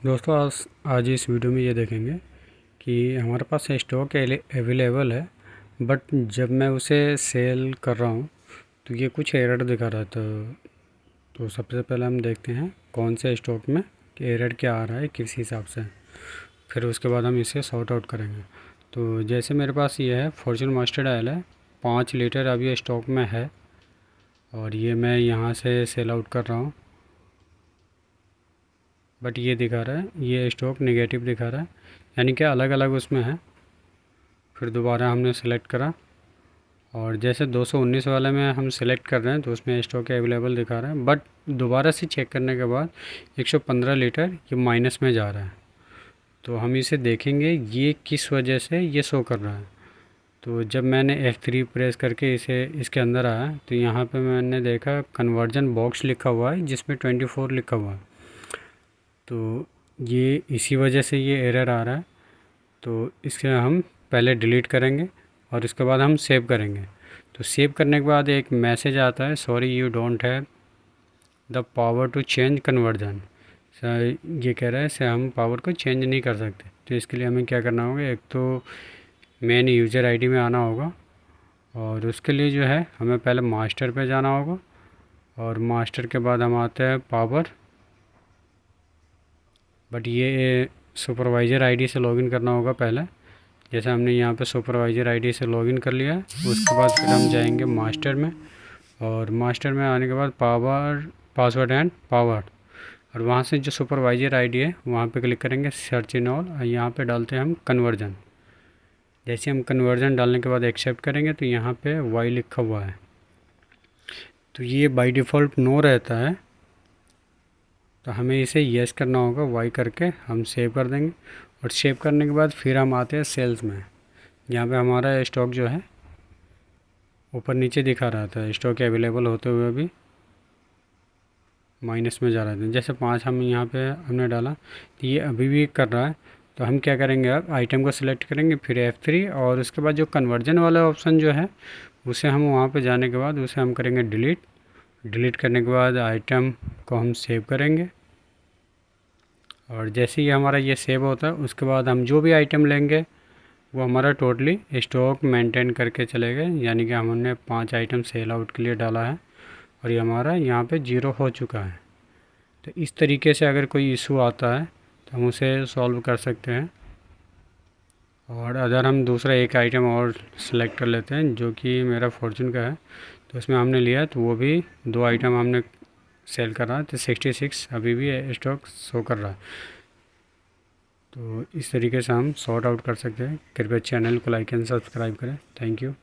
दोस्तों आज इस वीडियो में ये देखेंगे कि हमारे पास स्टॉक अवेलेबल है, बट जब मैं उसे सेल कर रहा हूँ तो ये कुछ एरर दिखा रहा था। तो सबसे पहले हम देखते हैं कौन से स्टॉक में एरर क्या आ रहा है, किस हिसाब से। फिर उसके बाद हम इसे सॉर्ट आउट करेंगे। तो जैसे मेरे पास ये है फॉर्चून मस्टर्ड ऑयल है, 5 लीटर अभी स्टॉक में है और ये मैं यहाँ से सेल आउट कर रहा हूँ। बट ये दिखा रहा है, ये स्टॉक नेगेटिव दिखा रहा है, यानी कि अलग अलग उसमें है। फिर दोबारा हमने सेलेक्ट करा और जैसे 219 वाले में हम सेलेक्ट कर रहे हैं तो उसमें स्टॉक अवेलेबल दिखा रहा है, बट दोबारा से चेक करने के बाद 115 लीटर ये माइनस में जा रहा है। तो हम इसे देखेंगे ये किस वजह से ये शो कर रहा है। तो जब मैंने F3 प्रेस करके इसे इसके अंदर आया तो यहाँ पे मैंने देखा कन्वर्जन बॉक्स लिखा हुआ है जिसमें 24 लिखा हुआ है। तो ये इसी वजह से ये एरर आ रहा है। तो इसके हम पहले डिलीट करेंगे और इसके बाद हम सेव करेंगे। तो सेव करने के बाद एक मैसेज आता है, sorry you don't have the power to change conversion. ये कह रहा है से हम पावर को चेंज नहीं कर सकते। तो इसके लिए हमें क्या करना होगा, एक तो मेन यूज़र आईडी में आना होगा और उसके लिए जो है हमें पहले मास्टर पे जाना होगा और मास्टर के बाद हम आते हैं पावर। बट ये सुपरवाइज़र आईडी से लॉगिन करना होगा पहले। जैसे हमने यहाँ पे सुपरवाइज़र आईडी से लॉगिन कर लिया है, उसके बाद फिर हम जाएंगे मास्टर में और मास्टर में आने के बाद पावर पासवर्ड एंड पावर, और वहाँ से जो सुपरवाइज़र आईडी है वहाँ पे क्लिक करेंगे सर्च इन ऑल और यहाँ पे डालते हैं हम कन्वर्जन। जैसे हम कन्वर्जन डालने के बाद एक्सेप्ट करेंगे तो यहाँ पे वाई लिखा हुआ है, तो ये बाय डिफ़ॉल्ट नो रहता है। तो हमें इसे येस करना होगा, वाई करके हम सेव कर देंगे और सेव करने के बाद फिर हम आते हैं सेल्स में। यहाँ पे हमारा स्टॉक जो है ऊपर नीचे दिखा रहा था, स्टॉक अवेलेबल होते हुए भी माइनस में जा रहा था। जैसे 5 हम यहाँ पे हमने डाला तो ये अभी भी कर रहा है। तो हम क्या करेंगे, अब आइटम को सिलेक्ट करेंगे फिर F3 और उसके बाद जो कन्वर्जन वाला ऑप्शन जो है उसे हम वहाँ पे जाने के बाद उसे हम करेंगे डिलीट। डिलीट करने के बाद आइटम को हम सेव करेंगे और जैसे ही हमारा ये सेव होता है उसके बाद हम जो भी आइटम लेंगे वो हमारा टोटली स्टॉक मेंटेन करके चलेगा। यानी कि हमने 5 आइटम सेल आउट के लिए डाला है और ये हमारा यहाँ पे 0 हो चुका है। तो इस तरीके से अगर कोई इशू आता है तो हम उसे सॉल्व कर सकते हैं। और अगर हम दूसरा एक आइटम और सेलेक्ट कर लेते हैं जो कि मेरा फॉर्चून का है, तो उसमें हमने लिया तो वो भी 2 आइटम हमने सेल कर रहा है, तो 66 अभी भी स्टॉक शो कर रहा है। तो इस तरीके से हम सॉर्ट आउट कर सकते हैं। कृपया चैनल को लाइक एंड सब्सक्राइब करें। Thank you.